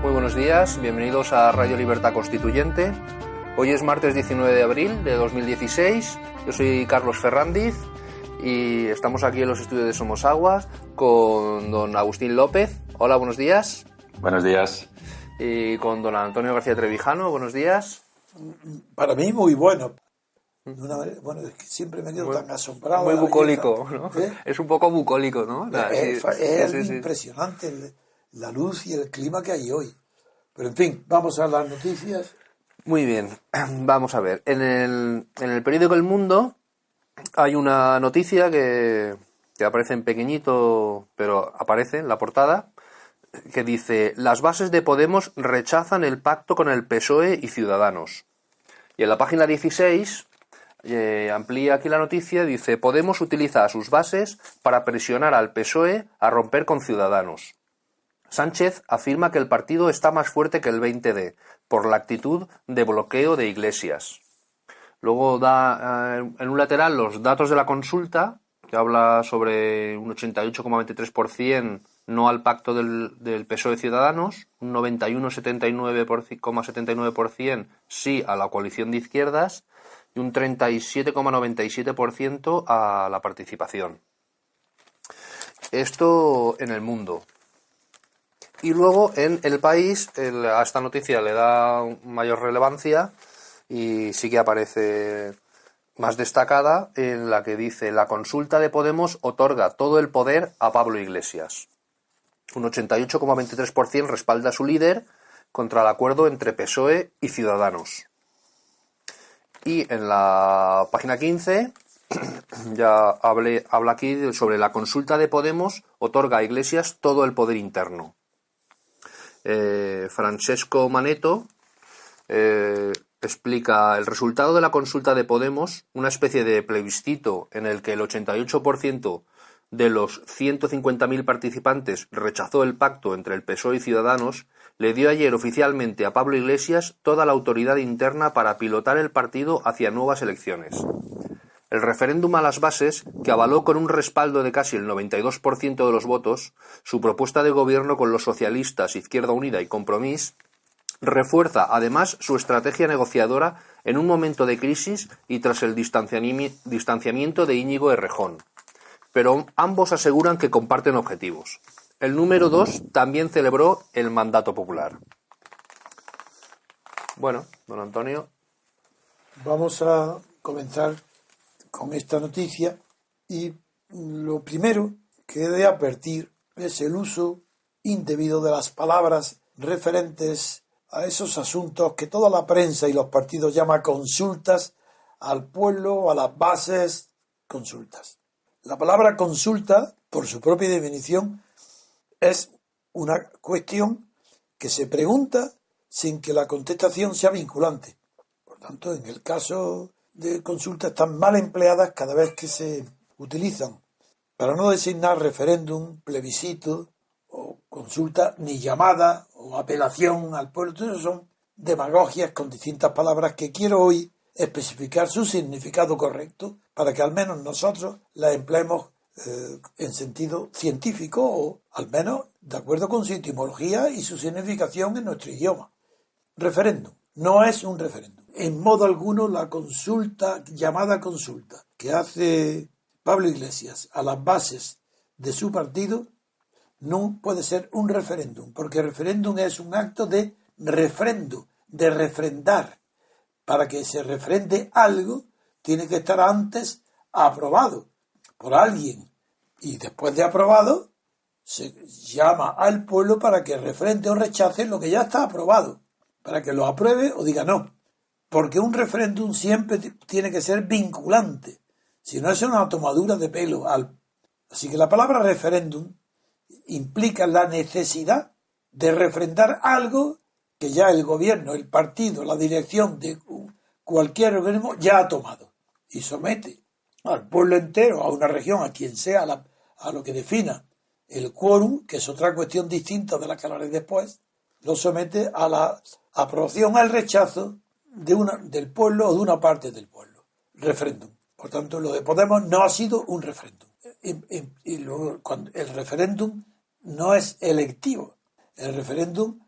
Muy buenos días, bienvenidos a Radio Libertad Constituyente. Hoy es martes 19 de abril de 2016. Yo soy Carlos Ferrandiz y estamos aquí en los estudios de Somos Aguas con don Agustín López. Hola, buenos días. Buenos días. Y con don Antonio García Trevijano. Buenos días. Para mí muy bueno. Bueno, es que siempre me quedo tan asombrado. Muy bucólico, ¿no? ¿Eh? Es un poco bucólico, ¿no? Es impresionante la luz y el clima que hay hoy. Pero en fin, vamos a las noticias. Muy bien, vamos a ver. En el periódico El Mundo hay una noticia que aparece en pequeñito, pero aparece en la portada, que dice: las bases de Podemos rechazan el pacto con el PSOE y Ciudadanos. Y en la página 16 amplía aquí la noticia, dice: Podemos utiliza a sus bases para presionar al PSOE a romper con Ciudadanos. Sánchez afirma que el partido está más fuerte que el 20D por la actitud de bloqueo de Iglesias. Luego da en un lateral los datos de la consulta, que habla sobre un 88,23% no al pacto del PSOE Ciudadanos, un 91,79% sí a la coalición de izquierdas y un 37,97% a la participación. Esto en El Mundo. Y luego en El País a esta noticia le da mayor relevancia y sí que aparece más destacada, en la que dice: la consulta de Podemos otorga todo el poder a Pablo Iglesias. Un 88,23% respalda a su líder contra el acuerdo entre PSOE y Ciudadanos. Y en la página 15 ya habla aquí sobre la consulta de Podemos otorga a Iglesias todo el poder interno. Francesco Maneto explica el resultado de la consulta de Podemos, una especie de plebiscito en el que el 88% de los 150.000 participantes rechazó el pacto entre el PSOE y Ciudadanos, le dio ayer oficialmente a Pablo Iglesias toda la autoridad interna para pilotar el partido hacia nuevas elecciones. El referéndum a las bases, que avaló con un respaldo de casi el 92% de los votos su propuesta de gobierno con los socialistas, Izquierda Unida y Compromís, refuerza además su estrategia negociadora en un momento de crisis y tras el distanciamiento de Íñigo Errejón. Pero ambos aseguran que comparten objetivos. El número 2 también celebró el mandato popular. Bueno, don Antonio. Vamos a comenzar con esta noticia y lo primero que he de advertir es el uso indebido de las palabras referentes a esos asuntos que toda la prensa y los partidos llaman consultas al pueblo, a las bases, consultas. La palabra consulta, por su propia definición, es una cuestión que se pregunta sin que la contestación sea vinculante. Por tanto, en el caso de consultas están mal empleadas cada vez que se utilizan para no designar referéndum, plebiscito o consulta, ni llamada o apelación al pueblo. Entonces son demagogias con distintas palabras que quiero hoy especificar su significado correcto para que al menos nosotros las empleemos en sentido científico o al menos de acuerdo con su etimología y su significación en nuestro idioma. Referéndum no es un referéndum. En modo alguno la consulta, llamada consulta, que hace Pablo Iglesias a las bases de su partido, no puede ser un referéndum, porque el referéndum es un acto de refrendo, de refrendar. Para que se refrende algo, tiene que estar antes aprobado por alguien. Y después de aprobado, se llama al pueblo para que refrende o rechace lo que ya está aprobado, para que lo apruebe o diga no. Porque un referéndum siempre tiene que ser vinculante, si no es una tomadura de pelo. Así que la palabra referéndum implica la necesidad de refrendar algo que ya el gobierno, el partido, la dirección de cualquier organismo ya ha tomado y somete al pueblo entero, a una región, a quien sea, a lo que defina el quórum, que es otra cuestión distinta de la que hablaré después, lo somete a la aprobación, al rechazo del pueblo o de una parte del pueblo. Referéndum. Por tanto, lo de Podemos no ha sido un referéndum. Y luego, el referéndum no es electivo. El referéndum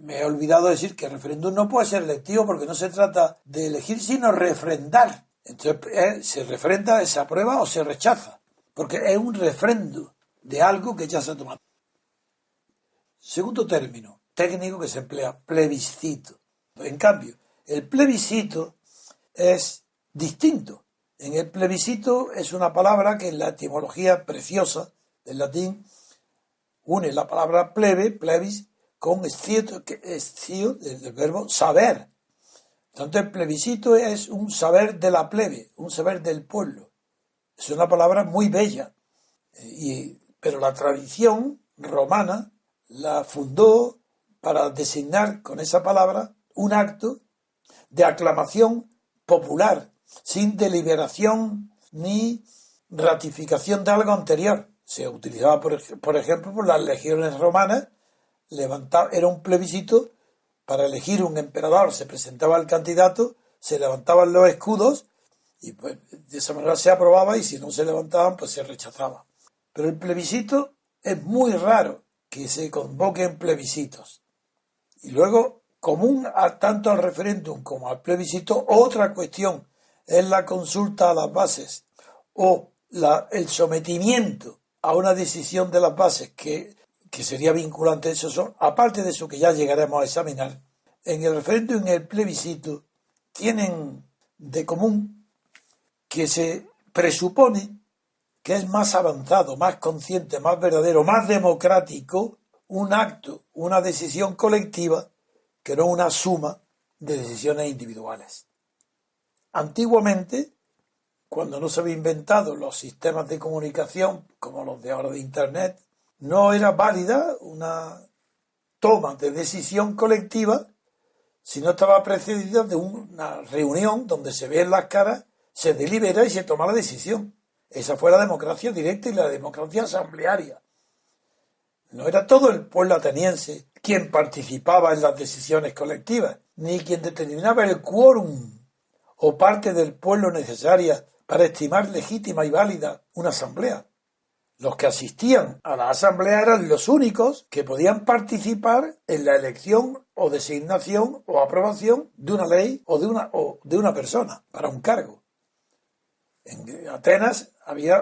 me he olvidado decir que el referéndum no puede ser electivo porque no se trata de elegir, sino refrendar. Entonces, se refrenda, se aprueba o se rechaza, porque es un refrendo de algo que ya se ha tomado. Segundo término técnico que se emplea, plebiscito. En cambio, el plebiscito es distinto. En el plebiscito es una palabra que en la etimología preciosa del latín une la palabra plebe, plebis, con escio, que es del verbo saber. Entonces el plebiscito es un saber de la plebe, un saber del pueblo. Es una palabra muy bella, pero la tradición romana la fundó para designar con esa palabra un acto de aclamación popular, sin deliberación ni ratificación de algo anterior. Se utilizaba, por ejemplo, por las legiones romanas, era un plebiscito para elegir un emperador, se presentaba el candidato, se levantaban los escudos y pues de esa manera se aprobaba, y si no se levantaban pues se rechazaba. Pero el plebiscito es muy raro que se convoquen plebiscitos. Y luego, común tanto al referéndum como al plebiscito, otra cuestión es la consulta a las bases o el sometimiento a una decisión de las bases que sería vinculante. Eso son, aparte de eso que ya llegaremos a examinar, en el referéndum y en el plebiscito tienen de común que se presupone que es más avanzado, más consciente, más verdadero, más democrático un acto, una decisión colectiva, que no una suma de decisiones individuales. Antiguamente, cuando no se habían inventado los sistemas de comunicación como los de ahora de Internet, no era válida una toma de decisión colectiva si no estaba precedida de una reunión donde se ven las caras, se delibera y se toma la decisión. Esa fue la democracia directa y la democracia asamblearia. No era todo el pueblo ateniense quien participaba en las decisiones colectivas, ni quien determinaba el quórum o parte del pueblo necesaria para estimar legítima y válida una asamblea. Los que asistían a la asamblea eran los únicos que podían participar en la elección o designación o aprobación de una ley o de una persona para un cargo. En Atenas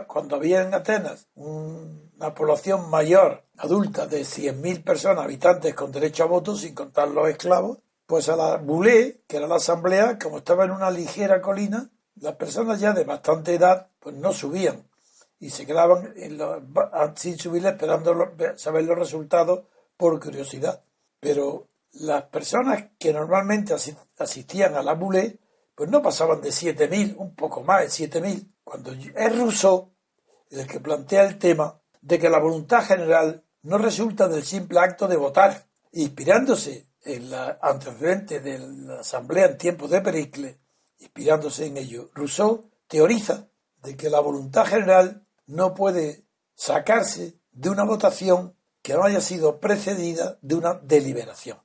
cuando había en Atenas una población mayor, adulta, de 100.000 personas, habitantes con derecho a voto, sin contar los esclavos, pues a la Bulé, que era la asamblea, como estaba en una ligera colina, las personas ya de bastante edad pues no subían y se quedaban sin subir esperando saber los resultados por curiosidad. Pero las personas que normalmente asistían a la Bulé pues no pasaban de 7.000, un poco más de 7.000. Cuando es Rousseau el que plantea el tema de que la voluntad general no resulta del simple acto de votar, inspirándose en la antecedente de la asamblea en tiempos de Pericles, inspirándose en ello, Rousseau teoriza de que la voluntad general no puede sacarse de una votación que no haya sido precedida de una deliberación.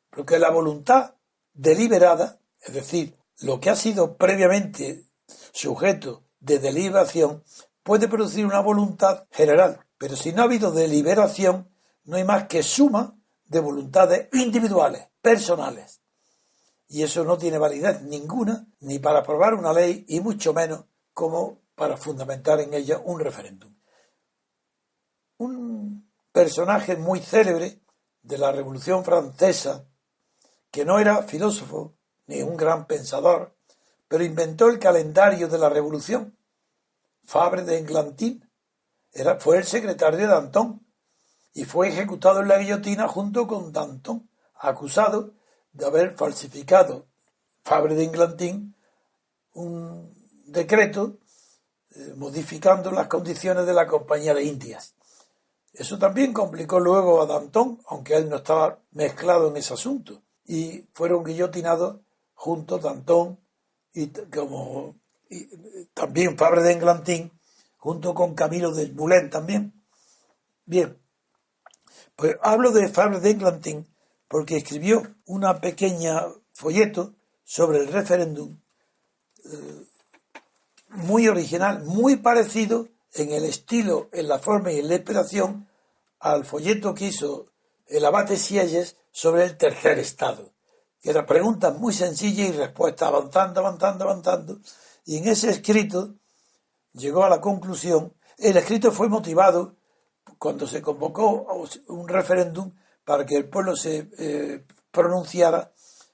Porque la voluntad deliberada, es decir, lo que ha sido previamente sujeto de deliberación, puede producir una voluntad general, pero si no ha habido deliberación, no hay más que suma de voluntades individuales, personales. Y eso no tiene validez ninguna, ni para aprobar una ley, y mucho menos como para fundamentar en ella un referéndum. Un personaje muy célebre de la Revolución Francesa, que no era filósofo ni un gran pensador, pero inventó el calendario de la Revolución, Fabre de Englantín, fue el secretario de Danton y fue ejecutado en la guillotina junto con Danton, acusado de haber falsificado Fabre de Englantín un decreto modificando las condiciones de la Compañía de Indias. Eso también complicó luego a Danton, aunque él no estaba mezclado en ese asunto, y fueron guillotinados juntos Danton y también Fabre de Englantín, junto con Camilo Desmoulins también. Bien, pues hablo de Fabre de Englantín porque escribió una pequeña folleto sobre el referéndum muy original, muy parecido en el estilo, en la forma y en la inspiración al folleto que hizo el abate Sieyes sobre el tercer estado, que eran preguntas muy sencillas y respuestas avanzando, y en ese escrito llegó a la conclusión. El escrito fue motivado cuando se convocó un referéndum para que el pueblo se pronunciara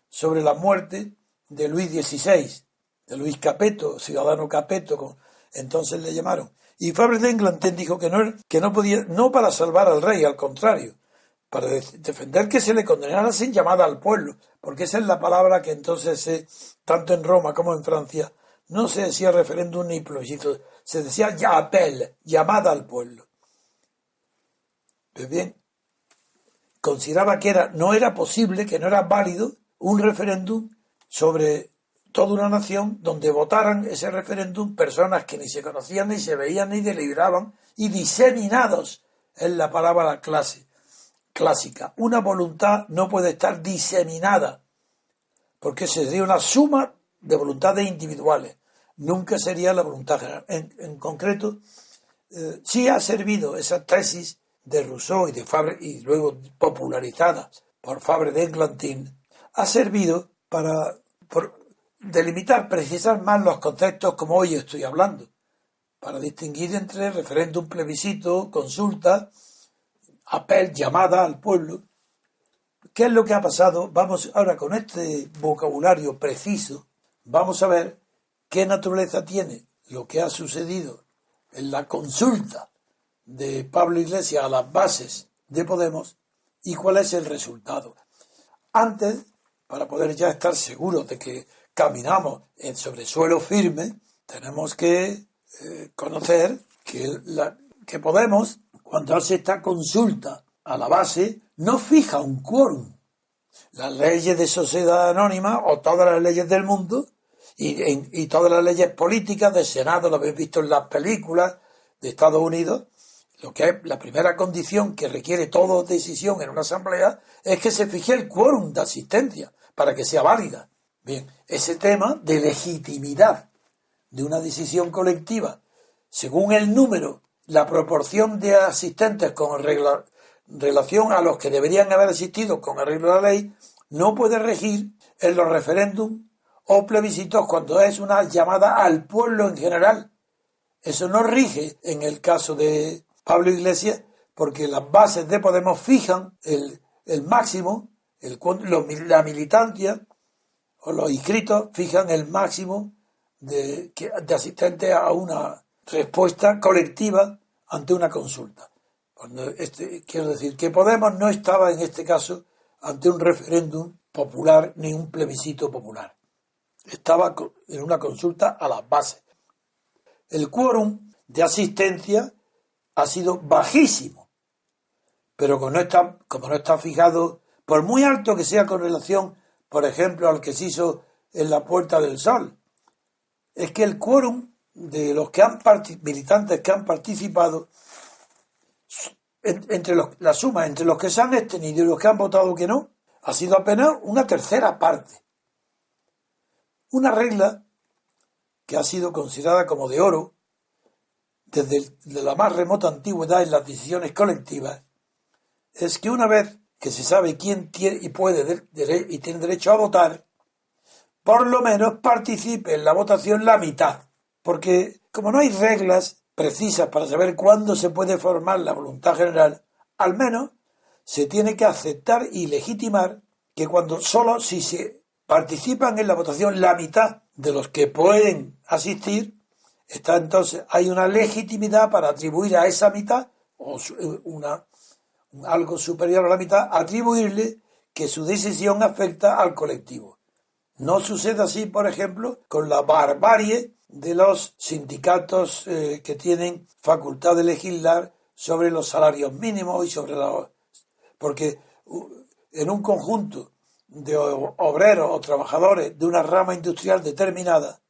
sobre la muerte de Luis XVI, de Luis Capeto, ciudadano Capeto, entonces le llamaron. Y Fabre de Englantin dijo que no podía, no para salvar al rey, al contrario, para defender que se le condenara sin llamada al pueblo, porque esa es la palabra que entonces, tanto en Roma como en Francia, no se decía referéndum ni plebiscito, se decía appel, llamada al pueblo. Pues bien, consideraba que no era posible, que no era válido un referéndum sobre toda una nación donde votaran ese referéndum personas que ni se conocían, ni se veían, ni deliberaban, y diseminados es la palabra clásica. Una voluntad no puede estar diseminada, porque sería una suma de voluntades individuales, nunca sería la voluntad general. En concreto, sí ha servido esa tesis de Rousseau y de Fabre, y luego popularizada por Fabre de Englantin, ha servido para delimitar, precisar más los conceptos como hoy estoy hablando, para distinguir entre referéndum, plebiscito, consulta, apel, llamada al pueblo. ¿Qué es lo que ha pasado? Vamos ahora con este vocabulario preciso, vamos a ver qué naturaleza tiene lo que ha sucedido en la consulta de Pablo Iglesias a las bases de Podemos y cuál es el resultado. Antes, para poder ya estar seguros de que caminamos sobre suelo firme, tenemos que conocer que Podemos, cuando hace esta consulta a la base, no fija un quórum. Las leyes de sociedad anónima o todas las leyes del mundo y todas las leyes políticas del Senado, lo habéis visto en las películas de Estados Unidos, lo que es la primera condición que requiere toda decisión en una asamblea es que se fije el quórum de asistencia para que sea válida. Bien, ese tema de legitimidad de una decisión colectiva, según el número, la proporción de asistentes con relación a los que deberían haber asistido con arreglo a la ley, no puede regir en los referéndums o plebiscitos cuando es una llamada al pueblo en general. Eso no rige en el caso de Pablo Iglesias, porque las bases de Podemos fijan el máximo, la militancia o los inscritos fijan el máximo de asistentes a una respuesta colectiva ante una consulta. Quiero decir que Podemos no estaba en este caso ante un referéndum popular ni un plebiscito popular. Estaba en una consulta a las bases. El quórum de asistencia ha sido bajísimo, pero como no está fijado, por muy alto que sea con relación, por ejemplo, al que se hizo en la Puerta del Sol, es que el quórum de los militantes que han participado, la suma entre los que se han abstenido y los que han votado que no, ha sido apenas una tercera parte. Una regla que ha sido considerada como de oro desde la más remota antigüedad en las decisiones colectivas, es que una vez que se sabe quién tiene y puede y tiene derecho a votar, por lo menos participe en la votación la mitad, porque como no hay reglas precisas para saber cuándo se puede formar la voluntad general, al menos se tiene que aceptar y legitimar que solo si se participan en la votación la mitad de los que pueden asistir, entonces hay una legitimidad para atribuir a esa mitad, o algo superior a la mitad, atribuirle que su decisión afecta al colectivo. No sucede así, por ejemplo, con la barbarie de los sindicatos que tienen facultad de legislar sobre los salarios mínimos y porque en un conjunto de obreros o trabajadores de una rama industrial determinada,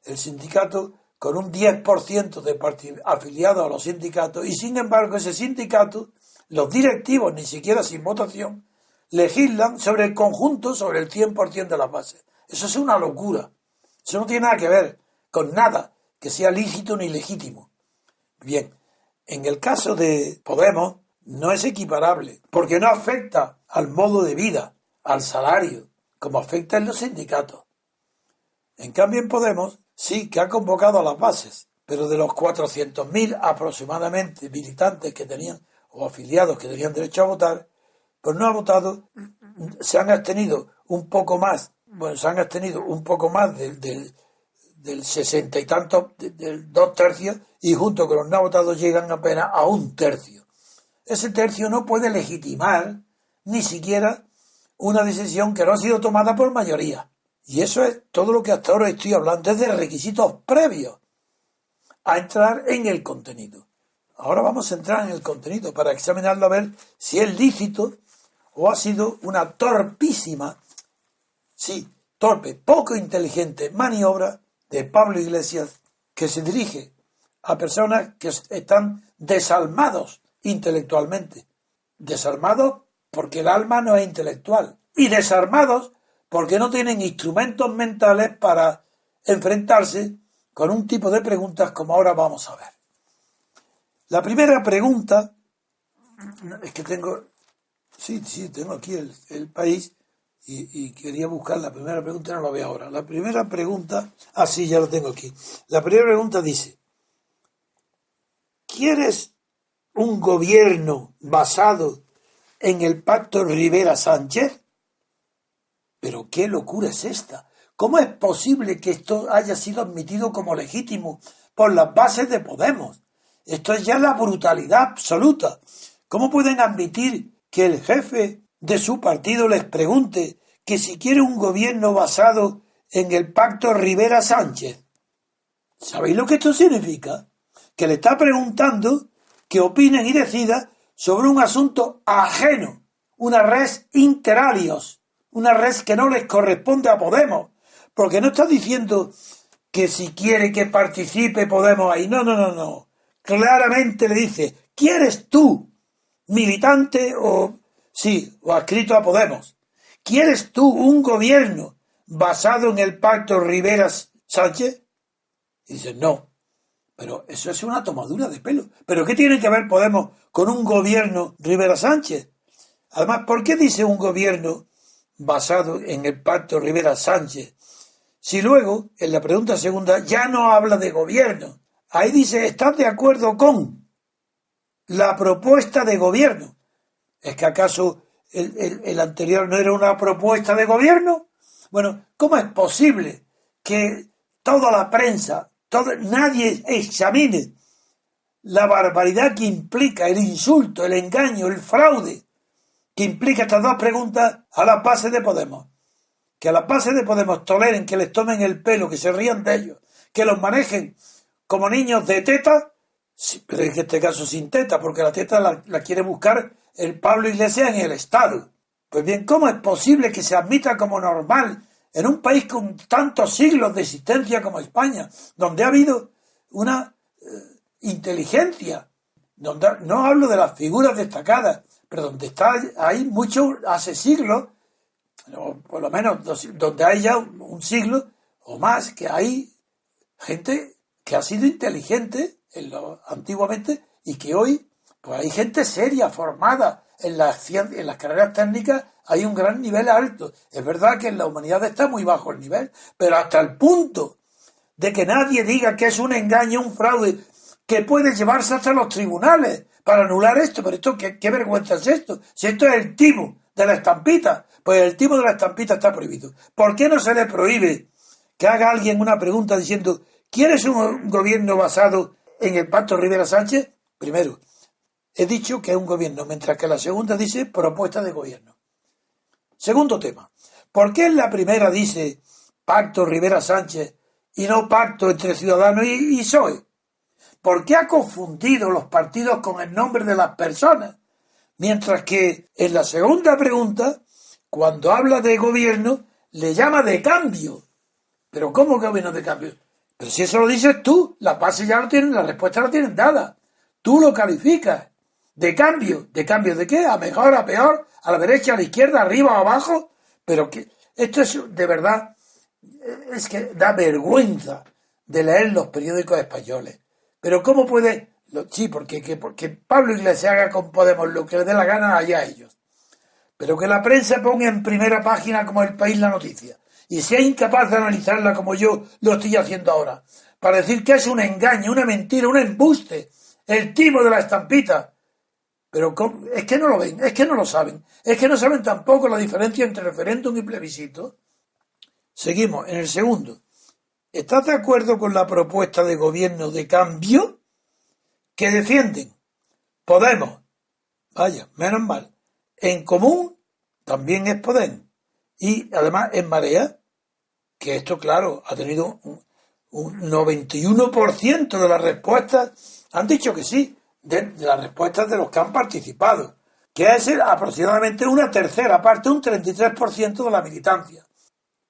el sindicato con un 10% de afiliados a los sindicatos, y sin embargo ese sindicato, los directivos, ni siquiera sin votación, legislan sobre el conjunto, sobre el 100% de las bases. Eso es una locura. Eso no tiene nada que ver con nada que sea lícito ni legítimo. Bien, en el caso de Podemos, no es equiparable, porque no afecta al modo de vida, al salario, como afecta en los sindicatos. En cambio, en Podemos sí que ha convocado a las bases, pero de los 400.000 aproximadamente militantes que tenían, o afiliados que tenían derecho a votar, pues no ha votado, se han abstenido un poco más, bueno, se han abstenido un poco más del 60 y tantos, del 2 tercios, y junto con los no votados llegan apenas a 1 tercio. Ese tercio no puede legitimar ni siquiera una decisión que no ha sido tomada por mayoría. Y eso es todo lo que hasta ahora estoy hablando, es de requisitos previos a entrar en el contenido. Ahora vamos a entrar en el contenido para examinarlo, a ver si es lícito o ha sido una torpísima, sí, torpe, poco inteligente maniobra de Pablo Iglesias, que se dirige a personas que están desalmados intelectualmente. Desarmados porque el alma no es intelectual. Y desarmados porque no tienen instrumentos mentales para enfrentarse con un tipo de preguntas como ahora vamos a ver. La primera pregunta, es que tengo aquí el país y quería buscar la primera pregunta, no la veo ahora. La primera pregunta, sí, ya la tengo aquí. La primera pregunta dice, ¿quieres un gobierno basado en el pacto Rivera-Sánchez? Pero qué locura es esta. ¿Cómo es posible que esto haya sido admitido como legítimo por las bases de Podemos? Esto es ya la brutalidad absoluta. ¿Cómo pueden admitir que el jefe de su partido les pregunte que si quiere un gobierno basado en el pacto Rivera-Sánchez? ¿Sabéis lo que esto significa? Que le está preguntando que opinen y decidan sobre un asunto ajeno, una res inter alios, una res que no les corresponde a Podemos, porque no está diciendo que si quiere que participe Podemos ahí, no. Claramente le dice, ¿quieres tú, militante o adscrito a Podemos, quieres tú un gobierno basado en el pacto Rivera-Sánchez? Y dice, no. Pero eso es una tomadura de pelo. ¿Pero qué tiene que ver Podemos con un gobierno Rivera Sánchez? Además, ¿por qué dice un gobierno basado en el pacto Rivera Sánchez? Si luego, en la pregunta segunda, ya no habla de gobierno. Ahí dice, ¿estás de acuerdo con la propuesta de gobierno? ¿Es que acaso el anterior no era una propuesta de gobierno? Bueno, ¿cómo es posible que toda la prensa, nadie examine la barbaridad que implica el insulto, el engaño, el fraude que implica estas dos preguntas a las bases de Podemos? Que a las bases de Podemos toleren que les tomen el pelo, que se rían de ellos, que los manejen como niños de teta, pero en este caso sin teta, porque la teta la quiere buscar el Pablo Iglesias en el Estado. Pues bien, ¿cómo es posible que se admita como normal en un país con tantos siglos de existencia como España, donde ha habido una inteligencia, donde no hablo de las figuras destacadas, pero donde hay mucho, hace siglos, o por lo menos donde hay ya un siglo o más, que hay gente que ha sido inteligente antiguamente y que hoy pues hay gente seria, formada en las carreras técnicas, hay un gran nivel alto. Es verdad que en la humanidad está muy bajo el nivel, pero hasta el punto de que nadie diga que es un engaño, un fraude, que puede llevarse hasta los tribunales para anular esto. Pero esto, ¿qué vergüenza es esto? Si esto es el timo de la estampita, pues el timo de la estampita está prohibido. ¿Por qué no se le prohíbe que haga alguien una pregunta diciendo, ¿quieres un gobierno basado en el pacto Rivera Sánchez? Primero, he dicho que es un gobierno, mientras que la segunda dice propuesta de gobierno. Segundo tema, ¿por qué en la primera dice pacto Rivera Sánchez y no pacto entre Ciudadanos y PSOE? ¿Por qué ha confundido los partidos con el nombre de las personas? Mientras que en la segunda pregunta, cuando habla de gobierno, le llama de cambio. ¿Pero cómo gobierno de cambio? Pero si eso lo dices tú, la base ya lo tienen, la respuesta la tienen dada. Tú lo calificas. ¿De cambio? ¿De cambio de qué? ¿A mejor, a peor? ¿A la derecha, a la izquierda, arriba o abajo? Pero que esto es de verdad, es que da vergüenza de leer los periódicos españoles. Pero ¿cómo puede Sí, porque Pablo Iglesias haga con Podemos lo que le dé la gana allá a ellos. Pero que la prensa ponga en primera página como El País la noticia y sea incapaz de analizarla como yo lo estoy haciendo ahora, para decir que es un engaño, una mentira, un embuste, el timo de la estampita. Pero es que no lo ven, es que no lo saben, es que no saben tampoco la diferencia entre referéndum y plebiscito. Seguimos, en el segundo. ¿Estás de acuerdo con la propuesta de gobierno de cambio que defienden Podemos? Vaya, menos mal. En Común también es Podemos. Y además en Marea, que esto, claro, ha tenido un 91% de las respuestas, han dicho que sí, de las respuestas de los que han participado, que es aproximadamente una tercera parte, un 33% de la militancia.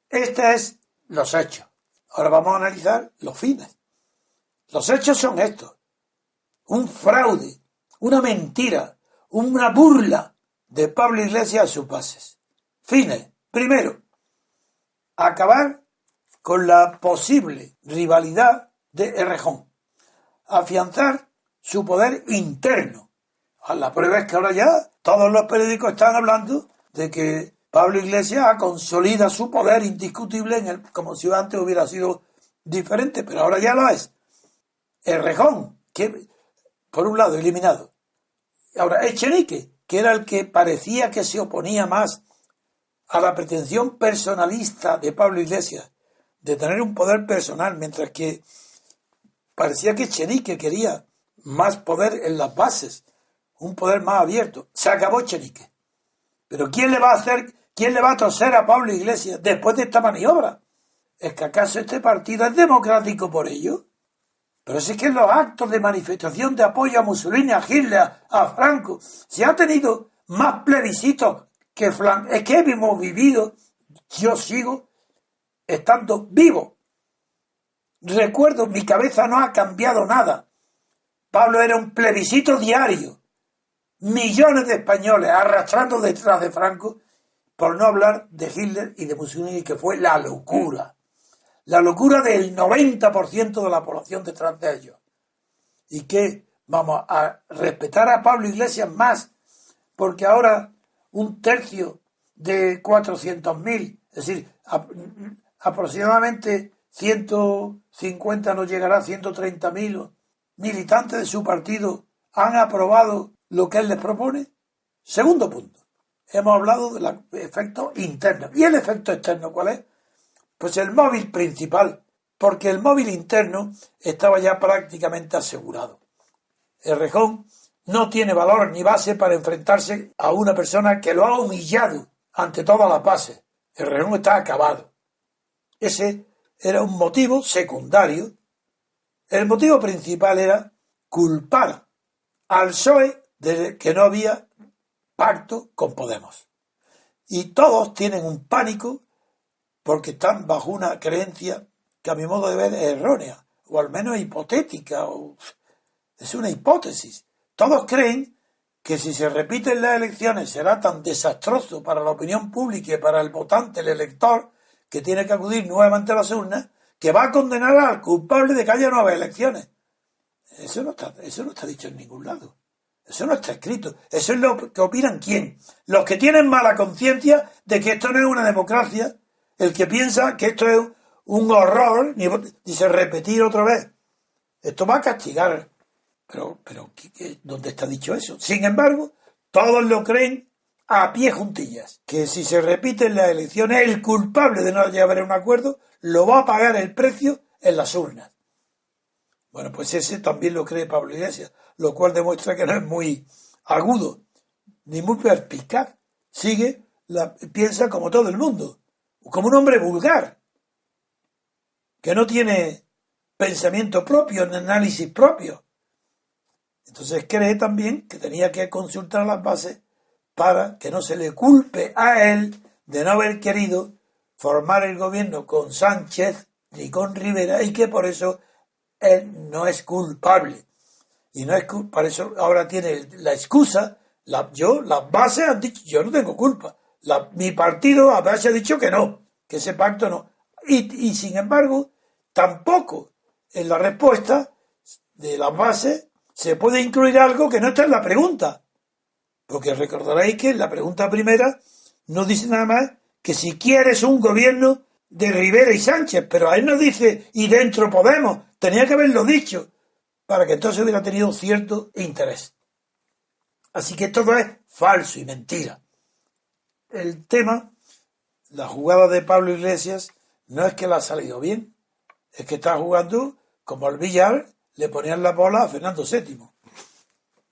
Estos es los hechos. Ahora vamos a analizar los fines. Los hechos son estos. Un fraude, una mentira, una burla de Pablo Iglesias a sus bases. Fines. Primero, acabar con la posible rivalidad de Errejón. Afianzar su poder interno. La prueba es que ahora ya todos los periódicos están hablando de que Pablo Iglesias consolida su poder indiscutible como si antes hubiera sido diferente, pero ahora ya lo es. Errejón, que por un lado eliminado. Ahora Echenique, que era el que parecía que se oponía más a la pretensión personalista de Pablo Iglesias de tener un poder personal, mientras que parecía que Echenique quería más poder en las bases, un poder más abierto. Se acabó Echenique. Pero ¿quién le va a toser a Pablo Iglesias después de esta maniobra? ¿Es que acaso este partido es democrático por ello? Pero si es que en los actos de manifestación de apoyo a Mussolini, a Hitler, a Franco, se ha tenido más plebiscitos que Franco. Es que hemos vivido, yo sigo estando vivo. Recuerdo, mi cabeza no ha cambiado nada. Pablo era un plebiscito diario. Millones de españoles arrastrando detrás de Franco, por no hablar de Hitler y de Mussolini, que fue la locura. La locura del 90% de la población detrás de ellos. Y que vamos a respetar a Pablo Iglesias más, porque ahora un tercio de 400.000, es decir, aproximadamente 150, no llegará a 130.000 militantes de su partido han aprobado lo que él les propone. Segundo punto, hemos hablado del efecto interno. ¿Y el efecto externo cuál es? Pues el móvil principal, porque el móvil interno estaba ya prácticamente asegurado. Errejón no tiene valor ni base para enfrentarse a una persona que lo ha humillado ante todas las bases. Errejón está acabado. Ese era un motivo secundario. El motivo principal era culpar al PSOE de que no había pacto con Podemos. Y todos tienen un pánico porque están bajo una creencia que a mi modo de ver es errónea, o al menos hipotética, o es una hipótesis. Todos creen que si se repiten las elecciones será tan desastroso para la opinión pública y para el votante, el elector, que tiene que acudir nuevamente a las urnas, que va a condenar al culpable de que haya nuevas elecciones. Eso no está dicho en ningún lado. Eso no está escrito. Eso es lo que opinan ¿quién? Los que tienen mala conciencia de que esto no es una democracia, el que piensa que esto es un horror, dice repetir otra vez. Esto va a castigar. Pero ¿dónde está dicho eso? Sin embargo, todos lo creen a pie juntillas, que si se repiten las elecciones, el culpable de no llegar a un acuerdo lo va a pagar el precio en las urnas. Bueno, pues ese también lo cree Pablo Iglesias, lo cual demuestra que no es muy agudo, ni muy perspicaz. Piensa como todo el mundo, como un hombre vulgar, que no tiene pensamiento propio, ni análisis propio. Entonces cree también que tenía que consultar las bases para que no se le culpe a él de no haber querido formar el gobierno con Sánchez ni con Rivera y que por eso él no es culpable. Y no es por eso ahora tiene la excusa. Las bases han dicho, yo no tengo culpa. Mi partido ha dicho que no, que ese pacto no. Y sin embargo, tampoco en la respuesta de las bases se puede incluir algo que no está en la pregunta. Porque recordaréis que en la pregunta primera no dice nada más que si quieres un gobierno de Rivera y Sánchez, pero ahí no dice y dentro Podemos. Tenía que haberlo dicho para que entonces hubiera tenido cierto interés. Así que todo es falso y mentira. El tema, la jugada de Pablo Iglesias, no es que le ha salido bien, es que está jugando como al billar le ponían la bola a Fernando VII.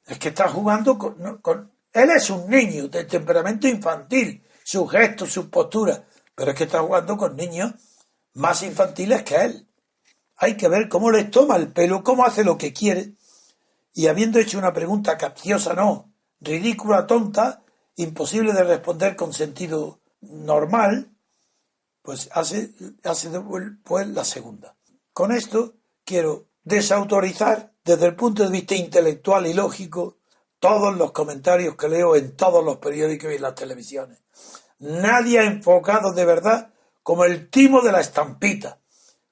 Es que está jugando con él es un niño de temperamento infantil, sus gestos, sus posturas, pero es que está jugando con niños más infantiles que él. Hay que ver cómo les toma el pelo, cómo hace lo que quiere, y habiendo hecho una pregunta capciosa, no, ridícula, tonta, imposible de responder con sentido normal, pues hace pues la segunda. Con esto quiero desautorizar desde el punto de vista intelectual y lógico todos los comentarios que leo en todos los periódicos y en las televisiones. Nadie ha enfocado de verdad como el timo de la estampita,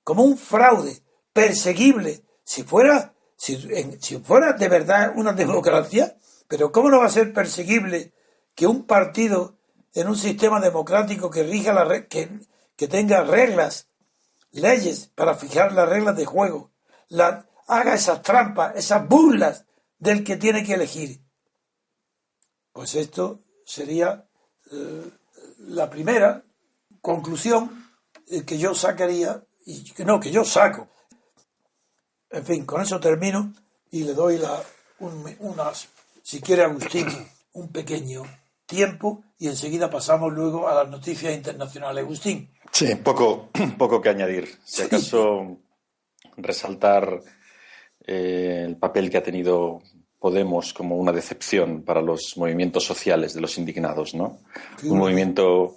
como un fraude perseguible, si fuera de verdad una democracia, pero ¿cómo no va a ser perseguible que un partido en un sistema democrático que rija que tenga reglas, leyes para fijar las reglas de juego, haga esas trampas, esas burlas del que tiene que elegir? Pues esto sería la primera conclusión que yo sacaría, que yo saco. En fin, con eso termino y le doy si quiere Agustín, un pequeño tiempo y enseguida pasamos luego a las noticias internacionales. Agustín. Sí, poco que añadir. Si acaso resaltar el papel que ha tenido Podemos como una decepción para los movimientos sociales de los indignados, ¿no? Sí. Un movimiento,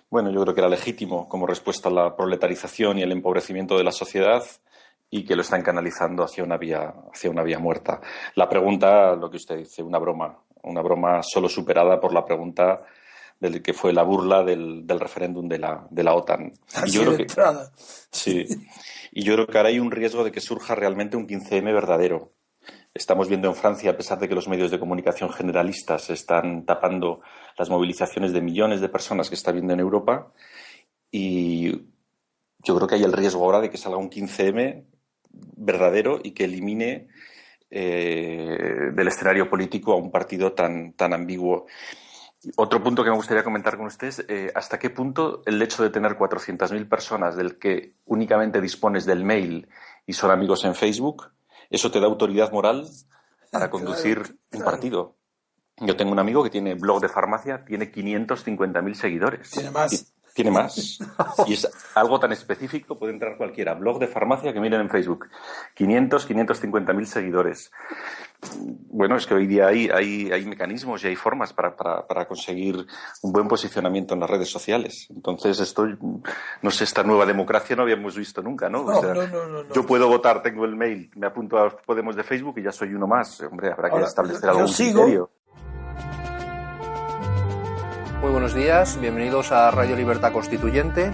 bueno, yo creo que era legítimo como respuesta a la proletarización y el empobrecimiento de la sociedad y que lo están canalizando hacia una vía muerta. La pregunta, lo que usted dice, una broma solo superada por la pregunta del que fue la burla del referéndum de la OTAN. Y yo creo que, sí. Y yo creo que ahora hay un riesgo de que surja realmente un 15M verdadero. Estamos viendo en Francia, a pesar de que los medios de comunicación generalistas están tapando las movilizaciones de millones de personas que está viendo en Europa, y yo creo que hay el riesgo ahora de que salga un 15M verdadero y que elimine del escenario político a un partido tan ambiguo. Otro punto que me gustaría comentar con ustedes, ¿hasta qué punto el hecho de tener 400.000 personas del que únicamente dispones del mail y son amigos en Facebook, eso te da autoridad moral para conducir un partido? Yo tengo un amigo que tiene blog de farmacia, tiene 550.000 seguidores. Tiene más. Tiene más. Y es algo tan específico, puede entrar cualquiera. Blog de farmacia, que miren en Facebook. 550.000 seguidores. Bueno, es que hoy día hay mecanismos y hay formas para conseguir un buen posicionamiento en las redes sociales. Entonces, esto, no sé, esta nueva democracia no habíamos visto nunca, ¿no? No. Yo puedo votar, tengo el mail, me apunto a Podemos de Facebook y ya soy uno más. Hombre, habrá que establecer algún criterio. Muy buenos días, bienvenidos a Radio Libertad Constituyente.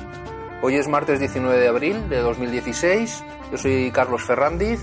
Hoy es martes 19 de abril de 2016. Yo soy Carlos Ferrandiz